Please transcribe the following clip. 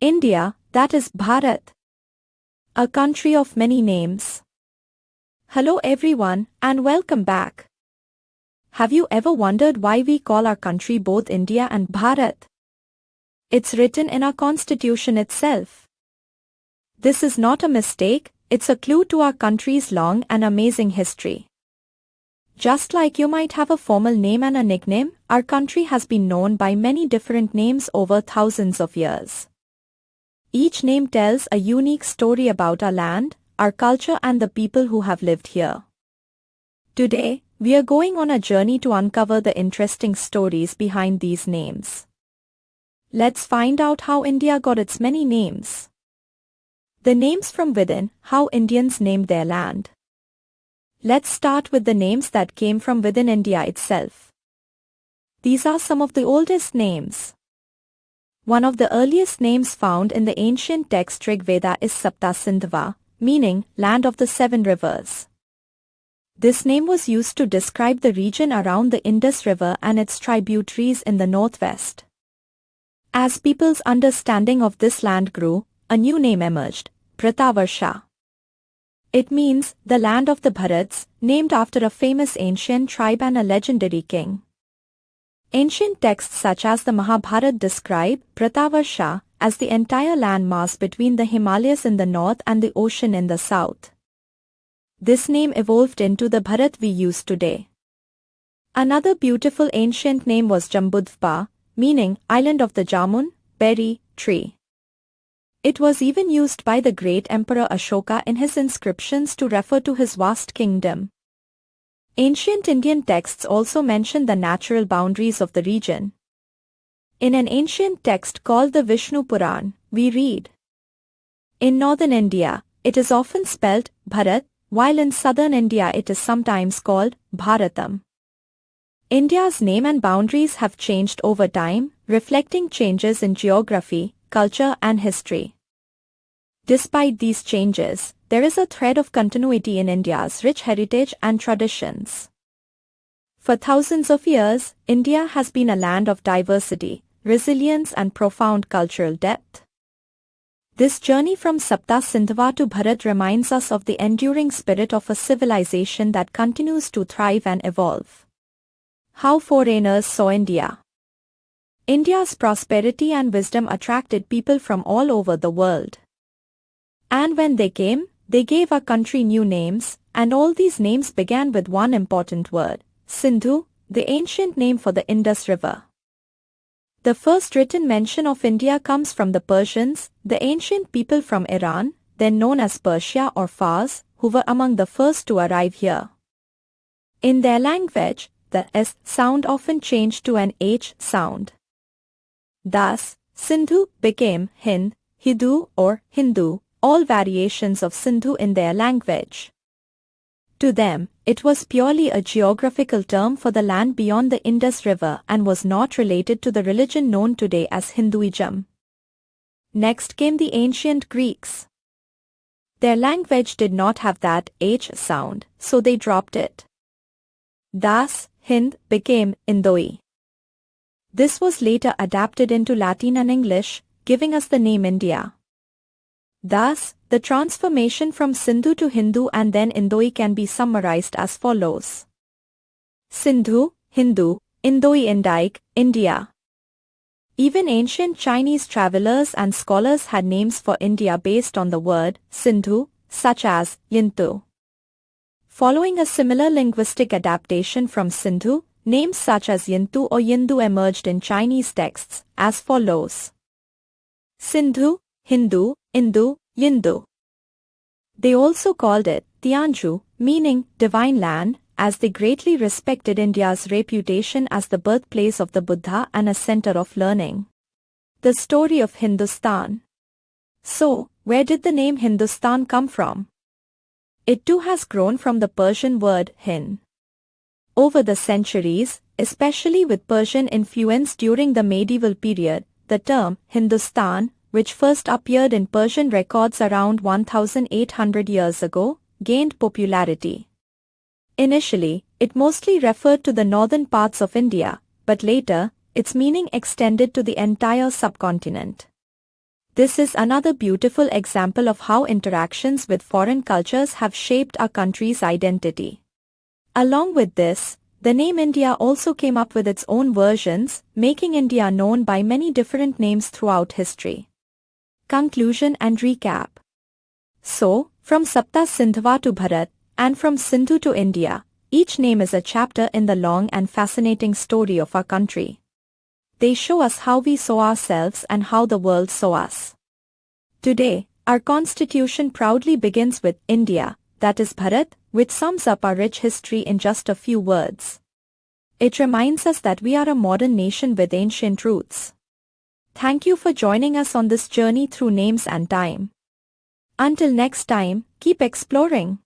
India, that is Bharat. A country of many names. Hello everyone, and welcome back. Have you ever wondered why we call our country both India and Bharat? It's written in our constitution itself. This is not a mistake, it's a clue to our country's long and amazing history. Just like you might have a formal name and a nickname, our country has been known by many different names over thousands of years. Each name tells a unique story about our land, our culture and the people who have lived here. Today, we are going on a journey to uncover the interesting stories behind these names. Let's find out how India got its many names. The names from within, how Indians named their land. Let's start with the names that came from within India itself. These are some of the oldest names. One of the earliest names found in the ancient text Rig Veda is Saptasindhva, meaning land of the seven rivers. This name was used to describe the region around the Indus River and its tributaries in the northwest. As people's understanding of this land grew, a new name emerged, Bharatavarsha. It means the land of the Bharats, named after a famous ancient tribe and a legendary king. Ancient texts such as the Mahabharata describe Bharatavarsha as the entire landmass between the Himalayas in the north and the ocean in the south. This name evolved into the Bharat we use today. Another beautiful ancient name was Jambudvipa, meaning island of the jamun, berry, tree. It was even used by the great Emperor Ashoka in his inscriptions to refer to his vast kingdom. Ancient Indian texts also mention the natural boundaries of the region. In an ancient text called the Vishnu Puran, we read, in northern India, it is often spelled Bharat, while in southern India it is sometimes called Bharatam. India's name and boundaries have changed over time, reflecting changes in geography, culture and history. Despite these changes, there is a thread of continuity in India's rich heritage and traditions. For thousands of years, India has been a land of diversity, resilience and profound cultural depth. This journey from Saptasindhva to Bharat reminds us of the enduring spirit of a civilization that continues to thrive and evolve. How foreigners saw India. India's prosperity and wisdom attracted people from all over the world. And when they came, they gave our country new names, and all these names began with one important word, Sindhu, the ancient name for the Indus River. The first written mention of India comes from the Persians, the ancient people from Iran, then known as Persia or Fars, who were among the first to arrive here. In their language, the S sound often changed to an H sound. Thus, Sindhu became Hind, Hidu or Hindu, all variations of Sindhu in their language. To them, it was purely a geographical term for the land beyond the Indus River and was not related to the religion known today as Hinduism. Next came the ancient Greeks. Their language did not have that H sound, so they dropped it. Thus, Hind became Indoi. This was later adapted into Latin and English, giving us the name India. Thus, the transformation from Sindhu to Hindu and then Indoi can be summarized as follows. Sindhu, Hindu, Indoi Indic, India. Even ancient Chinese travelers and scholars had names for India based on the word Sindhu, such as Yintu. Following a similar linguistic adaptation from Sindhu, names such as Yintu or Yindu emerged in Chinese texts, as follows. Sindhu, Hindu, Indu, Yindu. They also called it Tianju, meaning divine land, as they greatly respected India's reputation as the birthplace of the Buddha and a center of learning. The story of Hindustan. So, where did the name Hindustan come from? It too has grown from the Persian word Hind. Over the centuries, especially with Persian influence during the medieval period, the term Hindustan, which first appeared in Persian records around 1800 years ago, gained popularity. Initially, it mostly referred to the northern parts of India, but later, its meaning extended to the entire subcontinent. This is another beautiful example of how interactions with foreign cultures have shaped our country's identity. Along with this, the name India also came up with its own versions, making India known by many different names throughout history. Conclusion and recap. So, from Sapta Sindhva to Bharat, and from Sindhu to India, each name is a chapter in the long and fascinating story of our country. They show us how we saw ourselves and how the world saw us. Today, our constitution proudly begins with India, that is Bharat, which sums up our rich history in just a few words. It reminds us that we are a modern nation with ancient roots. Thank you for joining us on this journey through names and time. Until next time, keep exploring.